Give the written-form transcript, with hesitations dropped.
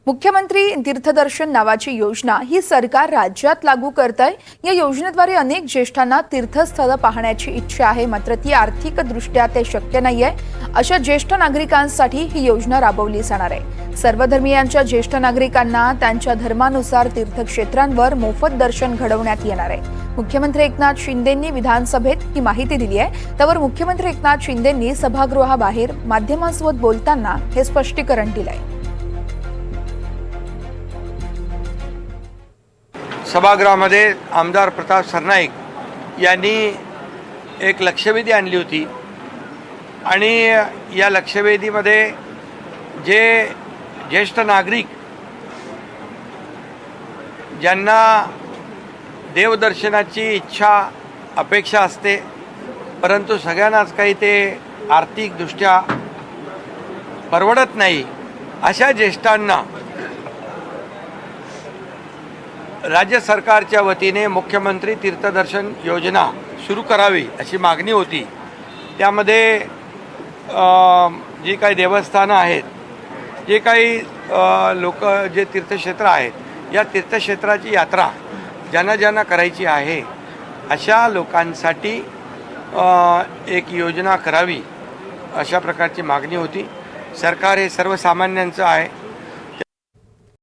मुख्यमंत्री तीर्थदर्शन नावाची योजना ही सरकार राज्यात लागू करत आहे। या योजनेद्वारे अनेक ज्येष्ठांना तीर्थस्थळ पाहण्याची इच्छा आहे, मात्र ती आर्थिकदृष्ट्या ते शक्य नाहीये। अशा ज्येष्ठ नागरिकांसाठी ही योजना राबवली जाणार आहे। सर्व धर्मीयांच्या ज्येष्ठ नागरिकांना त्यांच्या धर्मानुसार तीर्थक्षेत्रांवर मोफत दर्शन घडवण्यात येणार आहे। मुख्यमंत्री एकनाथ शिंदेंनी विधानसभेत ही माहिती दिली आहे। त्यावर मुख्यमंत्री एकनाथ शिंदेंनी सभागृहाबाहेर माध्यमांसोबत बोलताना हे स्पष्टीकरण दिलंय। सभागृहामध्ये आमदार प्रताप सरनाईक यांनी एक लक्षवेधी आणली होती आणि या लक्षवेधीमध्ये जे ज्येष्ठ नागरिक ज्यांना देवदर्शनाची इच्छा अपेक्षा असते, परंतु सगळ्यांनाच काही ते आर्थिकदृष्ट्या परवडत नाही, अशा ज्येष्ठांना राज्य सरकारच्या वतीने मुख्यमंत्री तीर्थदर्शन योजना सुरू करावी अशी मागणी होती। त्यामध्ये जी काही देवस्थानं आहेत, जे काही लोक जे तीर्थक्षेत्र आहेत, या तीर्थक्षेत्राची यात्रा ज्यांना ज्यांना करायची आहे अशा लोकांसाठी एक योजना करावी अशा प्रकारची मागणी होती। सरकार हे सर्वसामान्यांचं आहे।